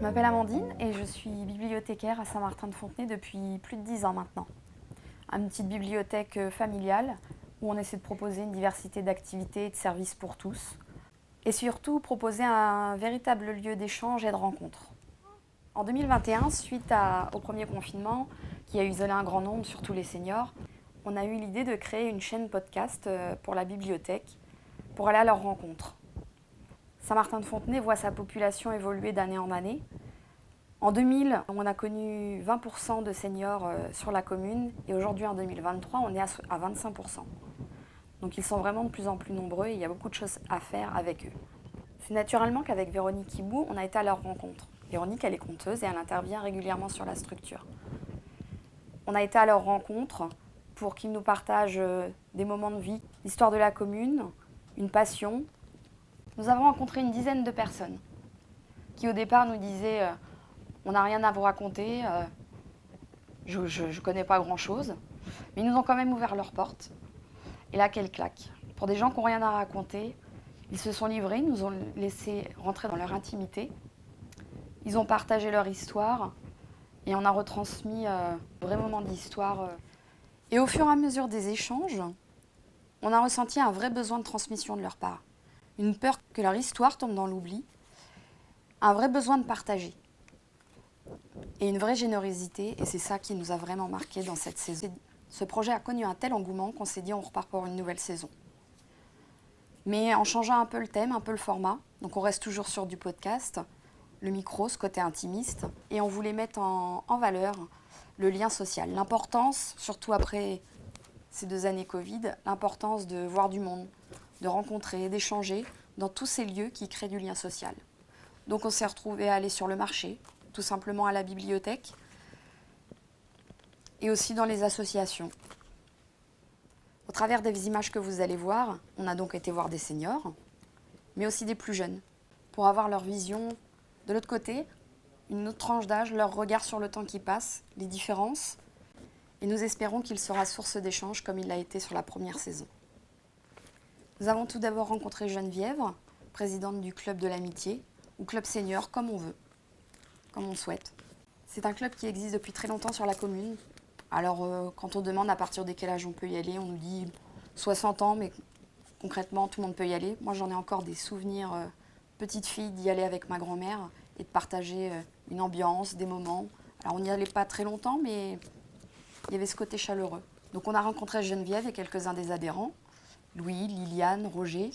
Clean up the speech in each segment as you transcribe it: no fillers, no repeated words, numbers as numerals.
m'appelle Amandine et je suis bibliothécaire à Saint-Martin-de-Fontenay depuis plus de 10 ans maintenant. Une petite bibliothèque familiale où on essaie de proposer une diversité d'activités et de services pour tous. Et surtout proposer un véritable lieu d'échange et de rencontre. En 2021, suite au premier confinement, qui a isolé un grand nombre, surtout les seniors, on a eu l'idée de créer une chaîne podcast pour la bibliothèque, pour aller à leur rencontre. Saint-Martin-de-Fontenay voit sa population évoluer d'année en année. En 2000, on a connu 20% de seniors sur la commune et aujourd'hui, en 2023, on est à 25%. Donc ils sont vraiment de plus en plus nombreux et il y a beaucoup de choses à faire avec eux. C'est naturellement qu'avec Véronique Hibou, on a été à leur rencontre. Véronique, elle est conteuse et elle intervient régulièrement sur la structure. On a été à leur rencontre pour qu'ils nous partagent des moments de vie, l'histoire de la commune, une passion. Nous avons rencontré une dizaine de personnes qui au départ nous disaient on n'a rien à vous raconter, je ne connais pas grand-chose. Mais ils nous ont quand même ouvert leurs portes. Et là, quelle claque. Pour des gens qui n'ont rien à raconter, ils se sont livrés, nous ont laissé rentrer dans leur intimité. Ils ont partagé leur histoire et on a retransmis vrais moments d'histoire. Et au fur et à mesure des échanges, on a ressenti un vrai besoin de transmission de leur part. Une peur que leur histoire tombe dans l'oubli, un vrai besoin de partager. Et une vraie générosité, et c'est ça qui nous a vraiment marqué dans cette saison. Ce projet a connu un tel engouement qu'on s'est dit on repart pour une nouvelle saison. Mais en changeant un peu le thème, un peu le format, donc on reste toujours sur du podcast, le micro, ce côté intimiste, et on voulait mettre en valeur le lien social, l'importance, surtout après ces 2 années Covid, l'importance de voir du monde, de rencontrer, d'échanger dans tous ces lieux qui créent du lien social. Donc on s'est retrouvés à aller sur le marché, tout simplement à la bibliothèque, et aussi dans les associations. Au travers des images que vous allez voir, on a donc été voir des seniors, mais aussi des plus jeunes, pour avoir leur vision de l'autre côté, une autre tranche d'âge, leur regard sur le temps qui passe, les différences, et nous espérons qu'il sera source d'échange comme il l'a été sur la première saison. Nous avons tout d'abord rencontré Geneviève, présidente du club de l'amitié, ou club senior, comme on veut, comme on souhaite. C'est un club qui existe depuis très longtemps sur la commune. Alors, quand on demande à partir de quel âge on peut y aller, on nous dit 60 ans, mais concrètement, tout le monde peut y aller. Moi, j'en ai encore des souvenirs, petite fille, d'y aller avec ma grand-mère et de partager une ambiance, des moments. Alors, on n'y allait pas très longtemps, mais il y avait ce côté chaleureux. Donc, on a rencontré Geneviève et quelques-uns des adhérents, Louis, Liliane, Roger.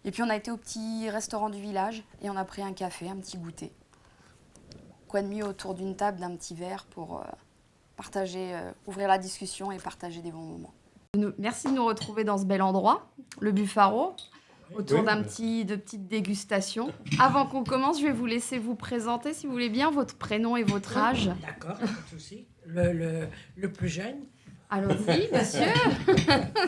Et puis, on a été au petit restaurant du village et on a pris un café, un petit goûter. Quoi de mieux autour d'une table, d'un petit verre pour partager, ouvrir la discussion et partager des bons moments. Merci de nous retrouver dans ce bel endroit, le Buffaro, autour de petites dégustations. Avant qu'on commence, je vais vous laisser vous présenter, si vous voulez bien, votre prénom et votre âge. D'accord, pas de souci. Le plus jeune. Allons-y, monsieur.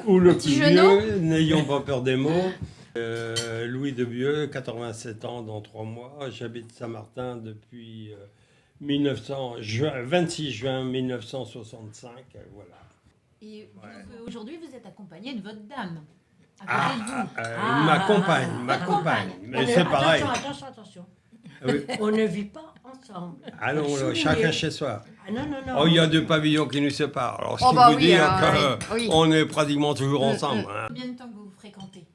Ou le plus vieux, n'ayons pas peur des mots. Louis Debieux, 87 ans dans 3 mois. J'habite Saint-Martin depuis 26 juin 1965. Voilà. Et aujourd'hui, vous êtes accompagné de votre dame. À côté de vous. Ma compagne. Mais c'est pareil. Attention. Oui. On ne vit pas ensemble. Ah non, chacun chez soi. Ah non. Oh, il y a 2 pavillons qui nous séparent. Alors, Oh, si bah vous oui, dire oui. qu'on est pratiquement toujours ensemble. Hein. Combien de temps que vous vous fréquentez?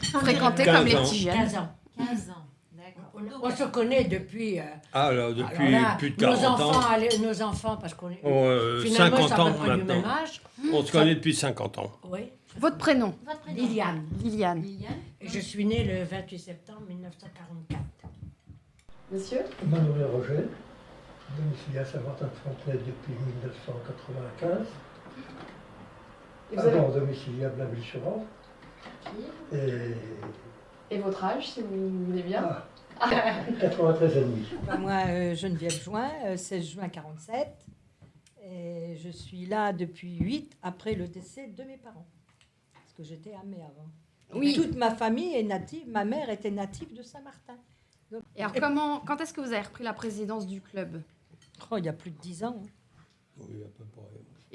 Fréquenté 15 comme les ans. petits jeunes. 15 ans. 15 ans, d'accord. On se connaît depuis... Depuis alors là, plus de 40 ans. Nos enfants, parce qu'on est... 50 c'est à ans peu près du même maintenant. âge. On se connaît depuis 50 ans. Oui. Votre prénom? Votre prénom? Liliane. Liliane. Liliane. Et je suis née le 28 septembre 1944. Monsieur? Manuel Roger, domicilié à Saint-Martin-de-Fontenay depuis 1995. Avant domicilié à Blainville-sur-Orge. Et votre âge, si vous voulez bien? 93 et demi. Moi, Geneviève Join, 16 juin 47. Et je suis là depuis 8 après le décès de mes parents. Parce que j'étais à Mai avant. Oui. Toute ma famille est native. Ma mère était native de Saint-Martin. Donc, Et alors, quand est-ce que vous avez repris la présidence du club? il y a plus de 10 ans. Hein. Oui, à peu près.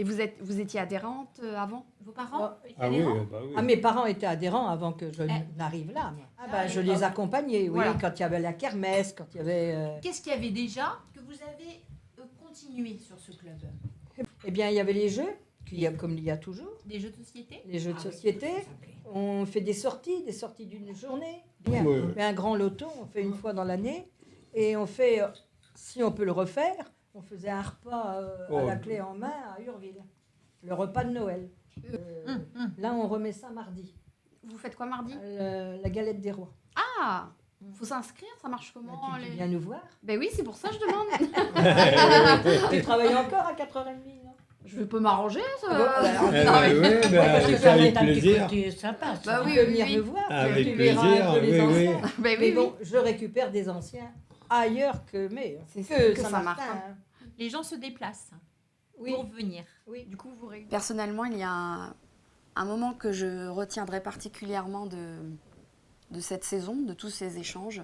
Et vous étiez adhérente avant? Vos parents étaient Ah oui, adhérents bah oui. Ah, mes parents étaient adhérents avant que je n'arrive là. Moi. Ah, bah, je les accompagnais, oui, Voilà. quand il y avait la kermesse, quand il y avait... Qu'est-ce qu'il y avait déjà que vous avez continué sur ce club? Eh bien, il y avait les jeux, comme il y a toujours, Des jeux de société? les jeux de société. On fait des sorties d'une journée. Bien. Oui. On fait un grand loto, on fait une fois dans l'année. Et on fait, si on peut le refaire, on faisait un repas à la clé en main à Urville. Le repas de Noël. Là, on remet ça mardi. Vous faites quoi mardi? La galette des rois. Ah, faut s'inscrire, ça marche Bah, comment? tu viens nous voir. Ben oui, c'est pour ça que je demande. Tu travailles encore à 4h30, non? Je peux m'arranger, ça. Ah bon, alors, Eh Non, ben mais- oui, ben, Parce que c'est ça avec C'est un petit plaisir. côté sympa. ça. Bah Tu oui, peux oui, venir oui. me voir. Avec tu verras plaisir, un peu les oui, oui. anciens. Ben Mais oui, bon, je récupère des anciens ailleurs que C'est que que Saint-Martin. Saint-Martin. Hein. Les gens se déplacent Oui, pour venir. oui. Du coup, vous personnellement, il y a un moment que je retiendrai particulièrement de cette saison, de tous ces échanges.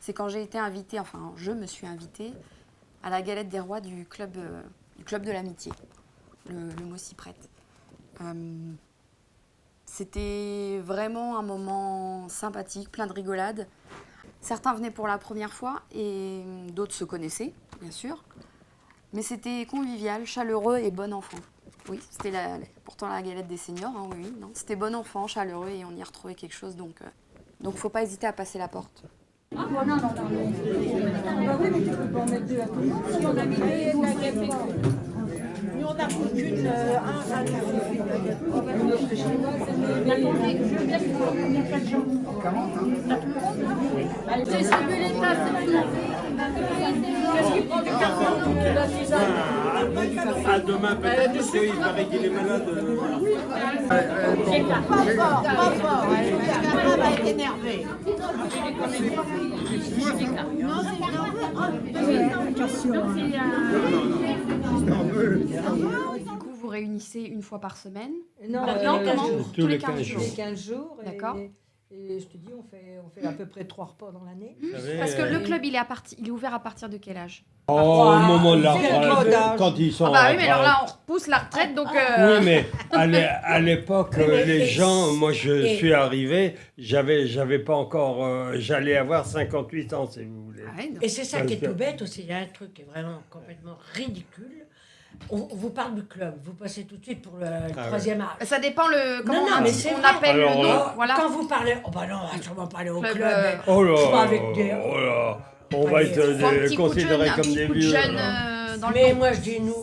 C'est quand j'ai été invitée, enfin, je me suis invitée à la galette des rois du club de l'amitié. Le mot s'y prête. C'était vraiment un moment sympathique, plein de rigolades. Certains venaient pour la première fois et d'autres se connaissaient, bien sûr. Mais c'était convivial, chaleureux et bon enfant. Oui, c'était pourtant la galette des seniors, hein, oui, non. C'était bon enfant, chaleureux et on y retrouvait quelque chose, donc faut pas hésiter à passer la porte. Nous, on n'a qu'une. À demain, peut-être, parce qu'il paraît qu'il est malade. Du coup, vous réunissez une fois par semaine. Non, Comment Tous les 15 15 jours. tous les 15 jours. D'accord. Et je te dis, on fait à peu près 3 repas dans l'année. Vous savez, Parce que le club, il est ouvert à partir de quel âge? au moment de la C'est le mode d'âge. retraite, quand ils sont Ah bah en oui, mais alors retraite. là, on repousse la retraite, donc... Oui, mais à l'époque, Oui, mais- les gens, moi je et- suis arrivé, j'avais pas encore, j'allais avoir 58 ans, si vous voulez. Ah ouais, donc- Et c'est ça Parce qui est que- tout bête aussi. Il y a un truc qui est vraiment complètement ridicule. On vous parle du club. Vous passez tout de suite pour le ouais. troisième âge. Ça dépend comment non, mais c'est on vrai. appelle Alors, le nom, là- voilà. Quand vous parlez, oh bah non, on va sûrement pas aller au Club, club. Oh là, Soit avec des- oh là, on va Allez, être Faut un petit coup de jeune, considérés un comme petit des coup de vieux. jeune alors. dans le Mais temps. moi, je dis nous.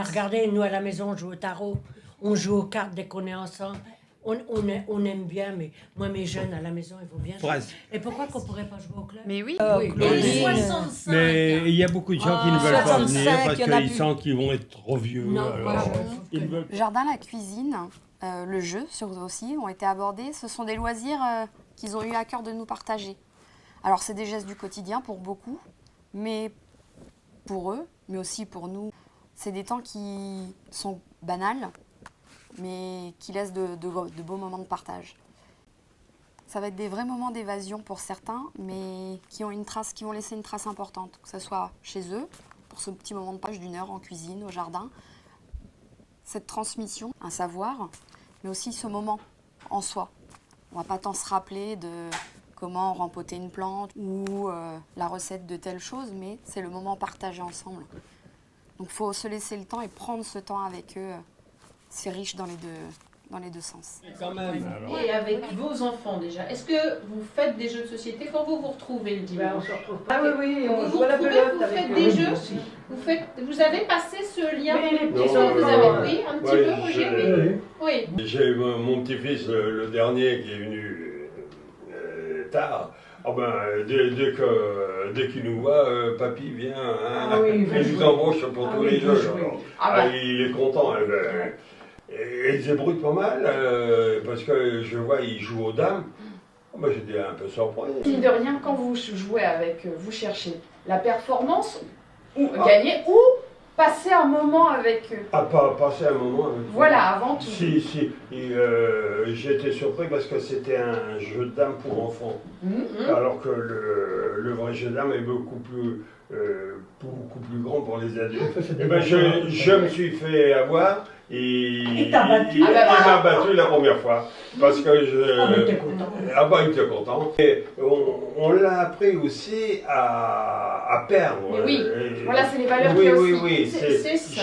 Regardez, nous à la maison, on joue au tarot. On joue aux cartes dès qu'on est ensemble. On aime bien, mais moi, mes jeunes à la maison, ils vont bien jouer. Presque. Et pourquoi qu'on pourrait pas jouer au club? Mais oui. Oui, Claudine. Et 65. Mais il y a beaucoup de gens qui ne veulent pas 65, venir parce il y en a qu'ils plus. sentent qu'ils vont être trop vieux. Non, alors, moi, ils veulent Le jardin, la cuisine, le jeu aussi ont été abordés. Ce sont des loisirs qu'ils ont eu à cœur de nous partager. Alors c'est des gestes du quotidien pour beaucoup, mais pour eux, mais aussi pour nous, c'est des temps qui sont banals, mais qui laissent de beaux moments de partage. Ça va être des vrais moments d'évasion pour certains, mais qui vont laisser une trace importante, que ce soit chez eux, pour ce petit moment de page d'une heure en cuisine, au jardin. Cette transmission, un savoir, mais aussi ce moment en soi. On ne va pas tant se rappeler de comment rempoter une plante ou la recette de telle chose, mais c'est le moment partagé ensemble. Donc il faut se laisser le temps et prendre ce temps avec eux. C'est riche dans les deux sens. quand même. alors. Et avec vos enfants déjà, est-ce que vous faites des jeux de société quand vous vous retrouvez le dimanche? Ah oui, oui, on Vous joue à la retrouvez, belote vous avec faites eux. des jeux vous avez passé ce lien? Oui, les petits Est-ce que vous avez, oui, un petit Ouais, peu, Roger, oui. Oui. J'ai mon petit-fils, le dernier, qui est venu tard. Ah ben, dès qu'il nous voit, papy vient, hein, Ah oui, il veut il nous jouer. embauche pour Ah tous oui, les il veut jeux. jouer. alors. Ah bah. Il est content. Et il s'ébrouille pas mal, parce que je vois, il joue aux dames. Ah ben, j'étais un peu surpris. Mine de rien, quand vous jouez avec, vous cherchez la performance, ou gagner, ou passer un moment avec eux. À pas passer un moment avec lui. Voilà, avant tout. Si, j'étais surpris parce que c'était un jeu de dames pour enfants. Alors que le vrai jeu de dames est beaucoup plus grand pour les adultes. Ça, c'est Eh ben, je me suis fait avoir Il t'a battu? Il m'a battu la première fois. Parce que mais t'es content. Ah bah, il était content. Et on l'a appris aussi à perdre. Mais oui, Et- voilà, c'est les valeurs oui, qu'il y a oui, aussi. oui, C'est ça.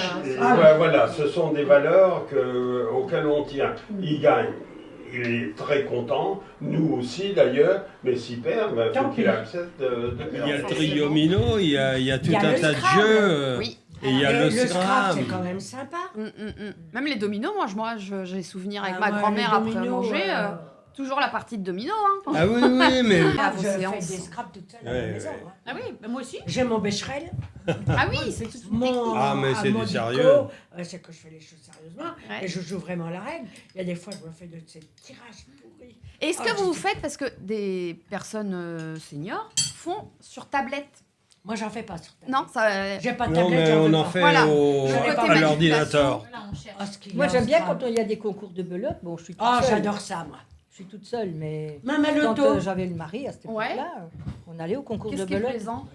Voilà, ce sont des valeurs auxquelles on tient. Il gagne. Il est très content, nous aussi d'ailleurs, mais s'il perd, il faut qu'il accepte de perdre. Il y a le triomino, il y a tout Il y a un le tas de Scrabble. jeux. Oui. Et il y a le Scrabble, Scrabble. c'est quand même sympa. Même les dominos, j'ai souvenir avec Ah, ma moi, grand-mère les après dominos, manger. toujours la partie de domino. Hein. Ah oui, oui, mais... À vos Je fais séances. des Scrabble toute seule à Ouais, la maison. ouais. hein. Ah oui, bah moi aussi. J'ai mon Becherel. Ah oui, c'est toute une technique. Ah, mais c'est mon du dico, sérieux. c'est que je fais les choses sérieusement. Ouais. Et je joue vraiment la règle. Il y a des fois, je me fais de ces tirages pourris. Et est-ce que Ah, vous je- faites, parce que des personnes seniors font sur tablette? Moi, j'en fais pas sur ta Non, ça. J'ai pas de Non, tablette, mais j'en on veux en pas. fait Voilà. Je l'ai à pas l'ordinateur. Là, on cherche. Ah, ce qu'il y Moi, a j'aime en bien Scrabble. quand il y a des concours de belote. Bon, je suis toute Ah, seule. j'adore ça, moi. Je suis toute seule, mais Même à quand l'auto. j'avais le mari à cette Ouais. époque-là, on allait au concours de Qu'est-ce qui est belote. plaisant?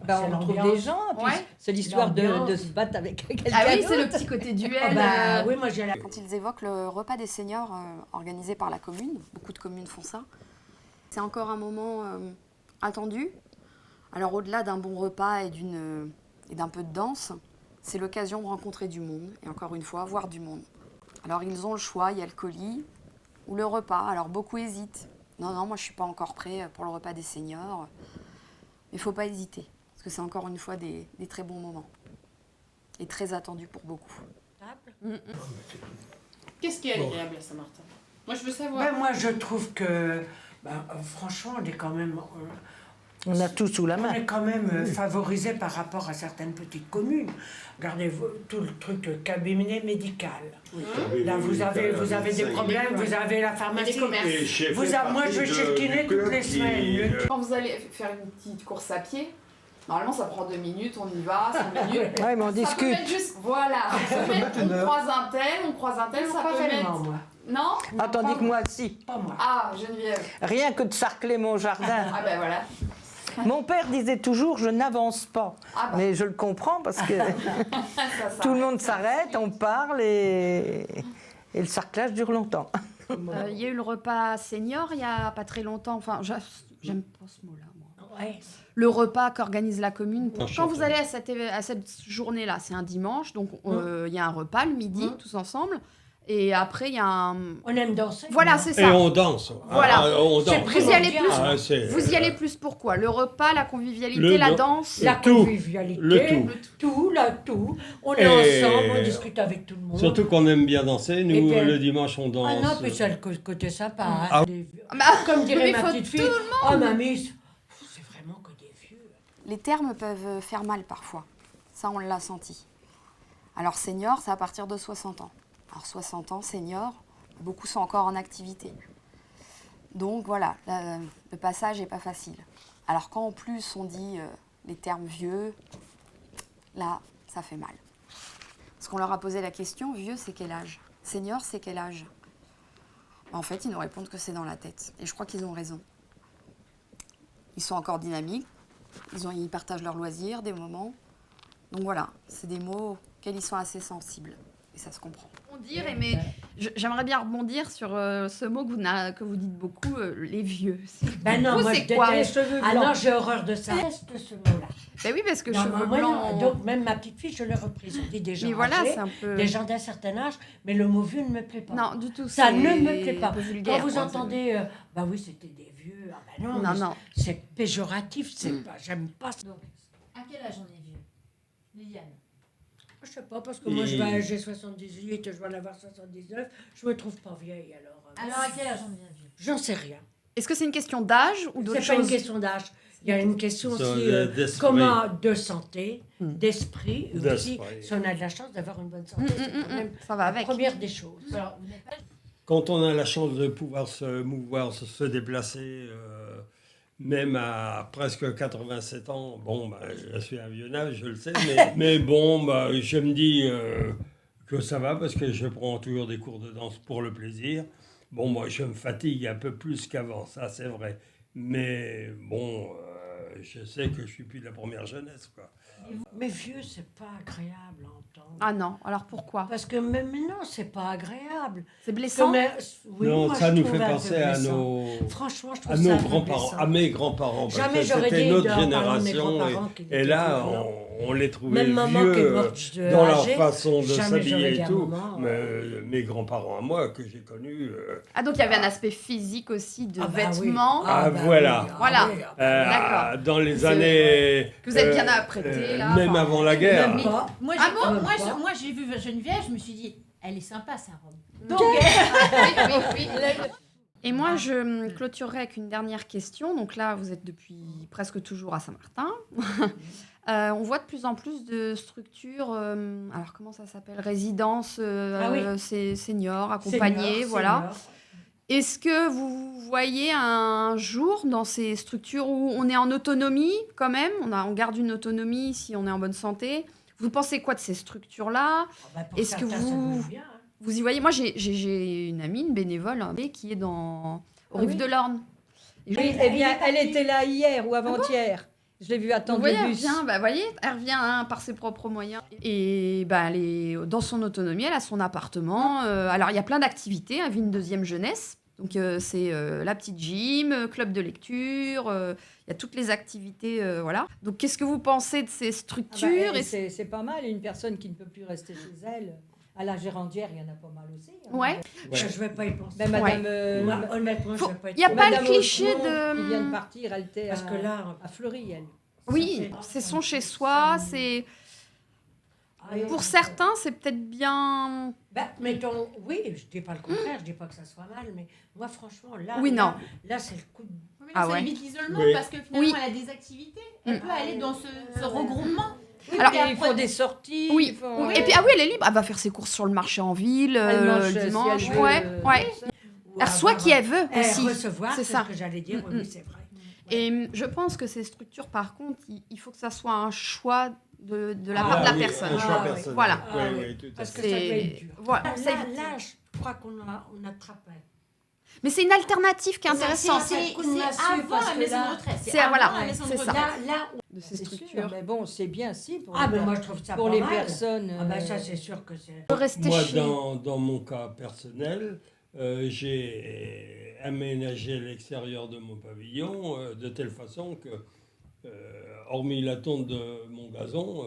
Ben, C'est on trouve l'ambiance. des gens, puis Ouais. c'est l'histoire de L'ambiance. se battre avec quelqu'un Ah oui, c'est le d'autre. petit côté duel. Ah bah, oui, moi, j'ai la... Quand ils évoquent le repas des seniors organisé par la commune, beaucoup de communes font ça, c'est encore un moment attendu. Alors au-delà d'un bon repas et d'un peu de danse, c'est l'occasion de rencontrer du monde, et encore une fois, voir du monde. Alors ils ont le choix, il y a le colis ou le repas. Alors beaucoup hésitent. Non, moi je ne suis pas encore prêt pour le repas des seniors. Mais il ne faut pas hésiter, parce que c'est encore une fois des très bons moments. Et très attendus pour beaucoup. Qu'est-ce qui est agréable à Saint-Martin? Moi, je veux savoir. Ben, moi, je trouve que, franchement, on est quand même... On a tout sous la On main. est quand même favorisé par rapport à certaines petites communes. Regardez-vous, tout le truc cabinet médical. Là, vous avez des problèmes, vous avez la pharmacie. Des commerces. Et j'ai Vous fait a- moi, partie je vais de- chez le kiné du club toutes les qui, semaines. Quand vous allez faire une petite course à pied, normalement ça prend 2 minutes, on y va, 5 minutes. Ouais, mais on Ça peut discute. mettre juste, voilà, ça peut mettre, on croise un tel, ça Pas peut tellement, mettre... moi. Non? Ah, tandis que moi, si. Pas moi. Ah, Geneviève. Rien que de sarcler mon jardin. Ah ben voilà. Mon père disait toujours, je n'avance pas. Ah bah, Mais je le comprends parce que ça tout le monde s'arrête, on parle et le sarclage dure longtemps. Il y a eu le repas senior il n'y a pas très longtemps. Enfin, j'aime pas ce mot-là, moi. Ouais. Le repas qu'organise la commune. Quand Enchanté. vous allez à cette journée-là, c'est un dimanche, donc il y a un repas le midi, tous ensemble. Et après, il y a un... On aime danser. Voilà, moi. c'est Et ça. on danse. Voilà. Ah, on danse. Vous y allez plus. Ah, c'est- Vous y allez plus pourquoi? Le repas, la convivialité, Le la dan- danse. La tout. convivialité, Le tout. tout. On est Et- ensemble, on discute avec tout le monde. Surtout qu'on aime bien danser. Nous, Et puis- le dimanche, on danse. Ah non, puis c'est le côté sympa. Hein, Ah. des vieux. Bah, Comme dirait mais ma faut petite fille, tout oh mamie, c'est vraiment que des vieux. Les termes peuvent faire mal parfois. Ça, on l'a senti. Alors, senior, c'est à partir de 60 ans. Alors, 60 ans, senior, beaucoup sont encore en activité. Donc, voilà, le passage n'est pas facile. Alors, quand en plus on dit les termes vieux, là, ça fait mal. Parce qu'on leur a posé la question, vieux, c'est quel âge? Senior, c'est quel âge? En fait, ils nous répondent que c'est dans la tête. Et je crois qu'ils ont raison. Ils sont encore dynamiques. Ils partagent leurs loisirs, des moments. Donc voilà, c'est des mots auxquels ils sont assez sensibles. Et ça se comprend. Mais j'aimerais bien rebondir sur ce mot que vous dites beaucoup, les vieux. Ben non, Vous, moi c'est je quoi? déteste. Ah non, j'ai horreur de ça. Je déteste ce mot-là. Ben oui, parce que Non, cheveux moi, non. blancs... Donc même ma petite fille, je l'ai reprise. On dit des gens mais voilà, âgés, c'est un peu... des gens d'un certain âge, mais le mot vieux ne me plaît pas. Non, du tout. Ça c'est ne me plaît pas. un peu vulgaire, Quand vous quoi, entendez, bah oui, c'était des vieux. Ah ben non, Non, mais non. c'est péjoratif, c'est pas, j'aime pas. Donc, à quel âge on est vieux? Liliane. Je sais pas, parce que moi j'ai 78, je vais en avoir 79, je me trouve pas vieille alors. Alors, à quel âge on devient vieux? J'en sais rien. Est-ce que c'est une question d'âge ou d'autre C'est pas une chose? question d'âge. Il y a une question Ça, aussi d'esprit. comment de santé, d'esprit, et aussi D'esprit. si on a de la chance d'avoir une bonne santé, c'est quand même Ça va la avec. première des choses. Alors, vous n'êtes pas... Quand on a la chance de pouvoir se mouvoir, se déplacer, même à presque 87 ans, bon, bah, je suis un vieux âge, je le sais, mais bon, bah, je me dis que ça va parce que je prends toujours des cours de danse pour le plaisir. Bon, moi, je me fatigue un peu plus qu'avant, ça c'est vrai. Mais bon, je sais que je suis plus de la première jeunesse, quoi. Mais vieux, c'est pas agréable à entendre. Ah non, alors pourquoi? Parce que même non, c'est pas agréable. C'est blessant? Oui, non, moi, ça je nous trouve fait un peu penser à blessant. nos, Franchement, je trouve à ça nos un peu grands-parents, blessant. à mes grands-parents. parce Jamais que j'aurais c'était dit notre en parlant de mes génération. grands-parents qu'ils Et étaient là, violents. on les trouvait Même maman qui est vieux morte dans leur âgée, façon de jamais j'aurais s'habiller dit et à tout. maman, Mais mes grands-parents à moi, que j'ai connus... Ah, donc il y avait un aspect physique aussi de Ah bah oui. vêtements. Ah, bah voilà. oui, ah Voilà. oui, ah bah D'accord. Dans les C'est- années... Que vous êtes bien apprêtés, là, Même enfin. avant la guerre. Même pas. Moi, Ah j'ai, bon moi, j'ai vu Geneviève, je me suis dit, elle est sympa sa robe. Donc, Oui. Et moi, je clôturerai avec une dernière question. Donc là, vous êtes depuis presque toujours à Saint-Martin. On voit de plus en plus de structures, alors comment ça s'appelle? Résidences seniors, accompagnées, Senior, voilà. senior. Est-ce que vous voyez un jour dans ces structures où on est en autonomie quand même, on garde une autonomie si on est en bonne santé? Vous pensez quoi de ces structures-là? Ah bah, pour Est-ce que certains, ça vous- va bien, hein. Vous y voyez? Moi, j'ai une amie, une bénévole, qui est au Ah Rive oui. de l'Orne. Et Oui, eh bien, elle était là hier ou avant-hier. Je l'ai vue Vous attendre voyez, le elle bus. revient par ses propres moyens. Et elle est dans son autonomie, elle a son appartement. Alors, il y a plein d'activités. Elle vit une deuxième jeunesse. Donc, c'est la petite gym, club de lecture. Il y a toutes les activités, voilà. Donc, qu'est-ce que vous pensez de ces Ah bah, structures? c'est pas mal, une personne qui ne peut plus rester chez elle. À la Gérandière, il y en a pas mal aussi. hein. Ouais. Je vais pas y penser. Ben, madame, Moi, honnêtement, je Faut- vais pas y il y a penser. pas le Madame cliché Hautemont, de- qui vient de partir, elle était Parce que là, à Fleury, elle. Oui, c'est son chez-soi. C'est pour certains, c'est peut-être bien. bah, mettons, oui, je dis pas le contraire, je dis pas que ça soit mal, mais moi, franchement, là, Oui, non. là c'est le coup de... Ah ça ouais. évite l'isolement Oui. parce que finalement, Oui. elle a des activités. Elle peut aller dans ce regroupement. Alors, Alors, il faut des sorties. Oui. il faut- Et puis, elle est libre. Elle va faire ses courses sur le marché en ville, Elle mange, le si dimanche. elle veut, Ouais. Ou Elle reçoit avoir, qui elle veut eh, aussi. recevoir, C'est c'est ça. ce que j'allais dire, oui, c'est vrai. Et je pense que ces structures, par contre, il faut que ça soit un choix de la part Ah de la oui, personne. un choix Ah oui. personnel. Voilà. Oui, Ah oui, oui. tout à Parce fait. que ça doit être dur. Voilà. Là, C'est- là, je crois qu'on attrape. Mais c'est une alternative qui est intéressante c'est- C'est coup de massue, avant parce la que maison là- de retraite. C'est- voilà, avant la maison de c'est ça. retraite. Là, de ces C'est sûr, structures. mais bon, c'est bien si pour ah, les, mais moi, je trouve ça pour pas les mal. personnes. Ah, ben ça, c'est sûr que c'est... On peut rester Moi, chez. dans mon cas personnel, j'ai aménagé l'extérieur de mon pavillon de telle façon que, hormis la tonte de mon gazon,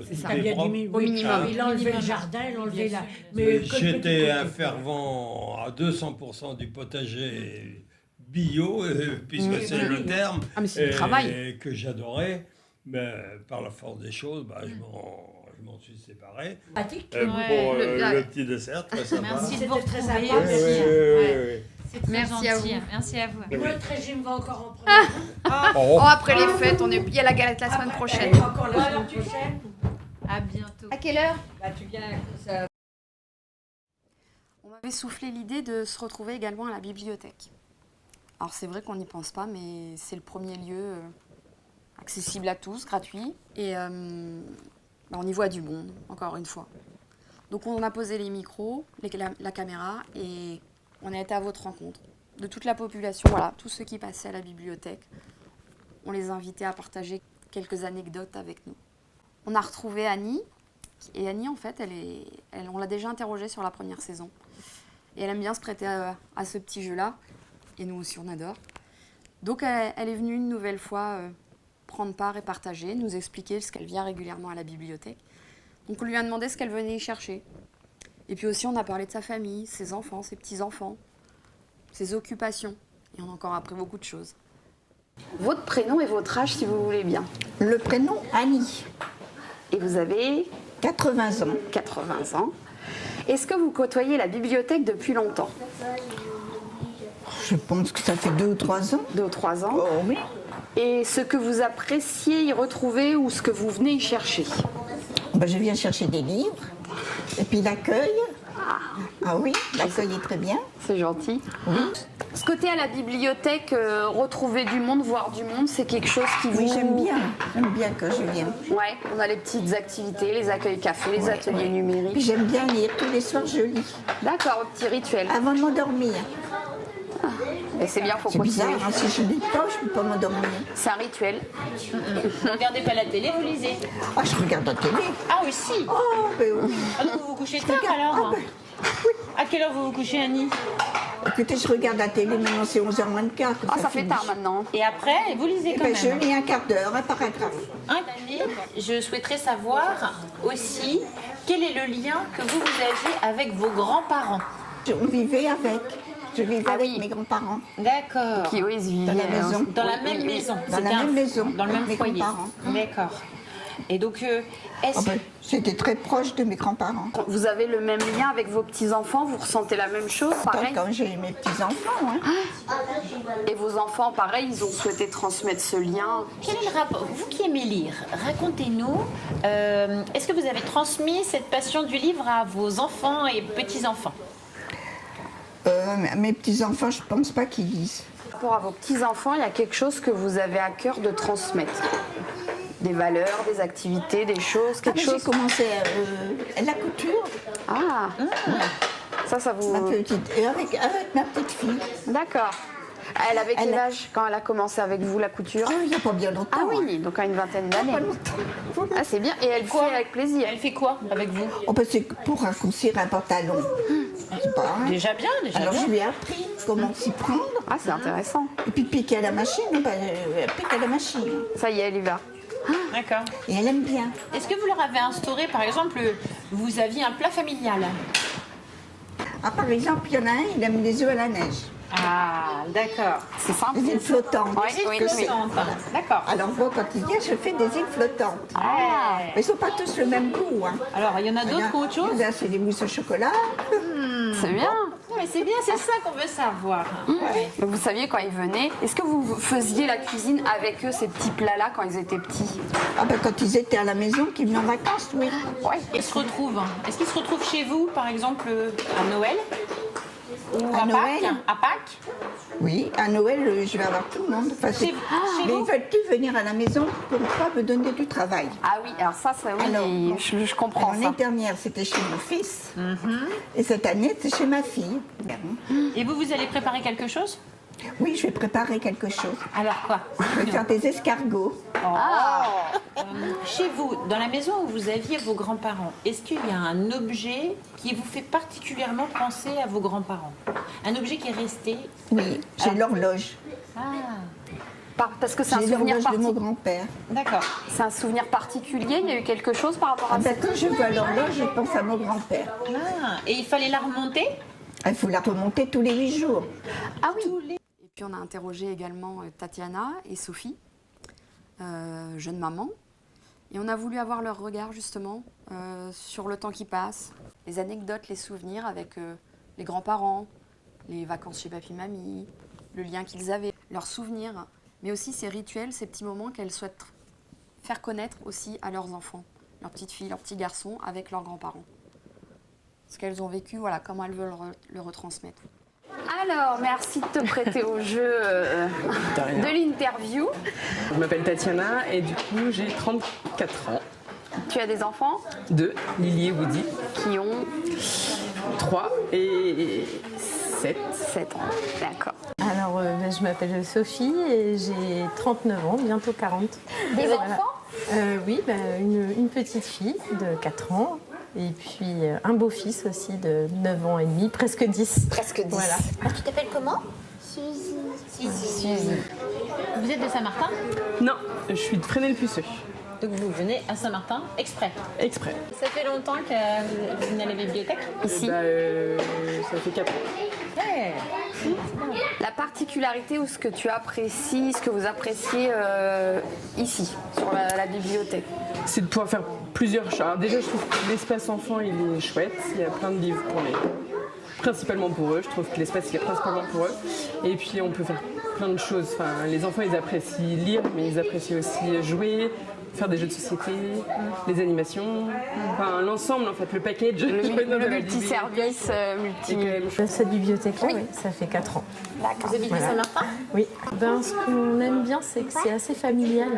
C'est tout ça. est bien propre. diminué. Au minimum. Il a enlevé Minimum. le jardin, il a enlevé Bien la... sûr. Mais que le petit J'étais un côté. fervent à 200% du potager bio, puisque Oui, c'est oui, le oui. terme, Ah, mais c'est du travail. et que j'adorais. Mais par la force des choses, je m'en suis séparé. Pratique. Pour Le- le petit dessert, très sympa. Merci de C'était vous très retrouver. sympa, Oui, merci. oui, oui, oui. C'est très Merci à gentil. vous. Merci à vous. Notre régime va encore en prendre. Oh, après les fêtes, il y a la galette la semaine prochaine. Encore la semaine prochaine. À bientôt. À quelle heure? Bah, tu viens, ça, On m'avait soufflé l'idée de se retrouver également à la bibliothèque. Alors c'est vrai qu'on n'y pense pas, mais c'est le premier lieu accessible à tous, gratuit. Et on y voit du monde, encore une fois. Donc on a posé les micros, la caméra, et on a été à votre rencontre. De toute la population, voilà, tous ceux qui passaient à la bibliothèque, on les invitait à partager quelques anecdotes avec nous. On a retrouvé Annie, et Annie, en fait, on l'a déjà interrogée sur la première saison. Et elle aime bien se prêter à ce petit jeu-là. Et nous aussi, on adore. Donc, elle est venue une nouvelle fois prendre part et partager, nous expliquer ce qu'elle vient régulièrement à la bibliothèque. Donc, on lui a demandé ce qu'elle venait y chercher. Et puis aussi, on a parlé de sa famille, ses enfants, ses petits-enfants, ses occupations. Et on a encore appris beaucoup de choses. Votre prénom et votre âge, si vous voulez bien. Le prénom Annie, Et vous avez 80 ans. 80 ans. Est-ce que vous côtoyez la bibliothèque depuis longtemps? Je pense que ça fait 2 ou 3 ans. 2 ou 3 ans. Oh oui. Et ce que vous appréciez y retrouver ou ce que vous venez y chercher? Ben, je viens chercher des livres. Et puis l'accueil. Ah oui, l'accueil est très bien. C'est gentil. Ce côté à la bibliothèque, retrouver du monde, voir du monde, c'est quelque chose qui vous... Oui, j'aime bien. J'aime bien que je viens. Ouais, on a les petites activités, les accueils café, les ateliers Puis numériques. j'aime bien lire. Tous les soirs, je lis. D'accord, au petit rituel. Avant de m'endormir. Et c'est bien, faut C'est continuer. bizarre, hein, si je lis pas, je ne peux pas m'endormir. C'est un rituel. Vous ne regardez pas la télé, vous lisez? Ah, je regarde la télé. Ah oui, si. Oh, ben oui. Ah, donc vous vous couchez tard alors? Ah, ben, À quelle heure vous vous couchez, Annie? écoutez, je regarde la télé, maintenant c'est 11h moins le quart. que Ah, ça fait finit. tard maintenant. Et après, vous lisez Eh quand ben, même? je lis un quart d'heure, un paragraphe. Je souhaiterais savoir aussi quel est le lien que vous aviez avec vos grands-parents. On vivait avec. Je vivais Ah avec oui. mes grands-parents. D'accord. Qui, eux, ils vivaient Dans la maison. Dans la Oui, même oui. maison. Dans C'était la même maison. Dans le même mes foyer. grands-parents. D'accord. Et donc, est-ce Ah ben, c'était très proche de mes grands-parents. Vous avez le même lien avec vos petits-enfants? Vous ressentez la même chose? Pareil. Quand j'ai mes petits-enfants, hein. Et vos enfants, pareil, ils ont souhaité transmettre ce lien? quel est le rapport? Vous qui aimez lire, racontez-nous, est-ce que vous avez transmis cette passion du livre à vos enfants et petits-enfants? Mes petits-enfants, je pense pas qu'ils lisent. Par rapport à vos petits-enfants, il y a quelque chose que vous avez à cœur de transmettre? Des valeurs, des activités, des choses, quelque J'ai chose? commencé la couture, Ah, ça vous... ma petite, et avec ma petite fille. D'accord. Elle avait quel Elle a- âge quand elle a commencé avec vous la couture? Ah, il n'y a pas bien longtemps. Ah hein. oui, donc à une vingtaine d'années. Pas longtemps. Ah, c'est bien. Et elle fait avec plaisir. Elle fait quoi avec vous? Oh, ben, c'est pour raccourcir un pantalon. C'est pas, hein. Déjà bien, déjà Alors bien. je lui ai appris comment s'y prendre. Ah, c'est intéressant. Et puis piquer à la machine, elle pique à la machine. Ça y est, elle y va. D'accord. Et elle aime bien. Est-ce que vous leur avez instauré, par exemple, vous aviez un plat familial? Ah, par exemple, il y en a un, il aime les œufs à la neige. Ah, d'accord. C'est simple. Des îles flottantes. Oui, oui, oui. D'accord. Alors moi, quand il vient, je fais des îles flottantes. Ah. Mais ils sont pas tous le même goût. Hein. Alors, il y en a d'autres qui ont autre chose? Là, c'est des mousses au chocolat. C'est bien. Mais c'est bien, c'est ça qu'on veut savoir. Ouais. Donc, vous saviez quand ils venaient, est-ce que vous faisiez la cuisine avec eux, ces petits plats-là, quand ils étaient petits? Ah ben, quand ils étaient à la maison, qu'ils venaient en vacances, oui. Oui. Ils se retrouvent. Est-ce qu'ils se retrouvent chez vous, par exemple, à Noël? Ou À à Noël? Pâques? À Pâques? Oui, à Noël, je vais avoir tout le monde. Enfin, Chez mais vous? ils veulent tous venir à la maison pour pas me donner du travail. Ah oui, alors ça, oui, Alors, je comprends L'année ça. dernière, c'était chez mon fils. Et cette année, c'est chez ma fille. Et vous allez préparer quelque chose? Oui, je vais préparer quelque chose. Alors quoi? Je vais faire des escargots. Chez vous, dans la maison où vous aviez vos grands-parents, est-ce qu'il y a un objet qui vous fait particulièrement penser à vos grands-parents? Un objet qui est resté? Oui, j'ai l'horloge. Ah, Parce que c'est un J'ai souvenir l'horloge de mon particulier. grand-père. d'accord. C'est un souvenir particulier. Il y a eu quelque chose par rapport à Ah ça. ben, quand je vois l'horloge, je pense à mon grand-père. Ah, et il fallait la remonter? Il faut la remonter tous les 8 jours. Ah oui. Et puis on a interrogé également Tatiana et Sophie, jeune maman, et on a voulu avoir leur regard justement sur le temps qui passe, les anecdotes, les souvenirs avec les grands-parents, les vacances chez papy-mamie, le lien qu'ils avaient, leurs souvenirs, mais aussi ces rituels, ces petits moments qu'elles souhaitent faire connaître aussi à leurs enfants, leurs petites filles, leurs petits garçons, avec leurs grands-parents. Ce qu'elles ont vécu, voilà, comment elles veulent le retransmettre. Alors, merci de te prêter au jeu de l'interview. Je m'appelle Tatiana et du coup j'ai 34 ans. Tu as des enfants 2, Lily et Woody, qui ont 3 et 7. 7 ans. D'accord. Alors, je m'appelle Sophie et j'ai 39 ans, bientôt 40. Des Voilà. enfants Oui, une petite fille de 4 ans et puis un beau-fils aussi de 9 ans et demi, presque 10. Presque 10. Voilà. Tu t'appelles comment? Suzy. Vous êtes de Saint-Martin? Non, je suis de Fresnel-Puceux. Donc vous venez à Saint-Martin exprès? Exprès. Ça fait longtemps que vous venez à la bibliothèque? Ici. Ça fait 4 ans. Ouais. La particularité ou ce que tu apprécies, ce que vous appréciez ici, sur la bibliothèque? C'est de pouvoir faire plusieurs choses. Alors déjà, je trouve que l'espace enfant, il est chouette. Il y a plein de livres principalement pour eux. Je trouve que l'espace, il est principalement pour eux. Et puis, on peut faire plein de choses. Enfin, les enfants, ils apprécient lire, mais ils apprécient aussi jouer, faire des jeux de société, les animations. Enfin, l'ensemble, en fait, le package. Le multiservice, Cette bibliothèque-là, oui, ça fait 4 ans. Vous habitez Saint-Martin? Oui. Ce qu'on aime bien, c'est que c'est assez familial,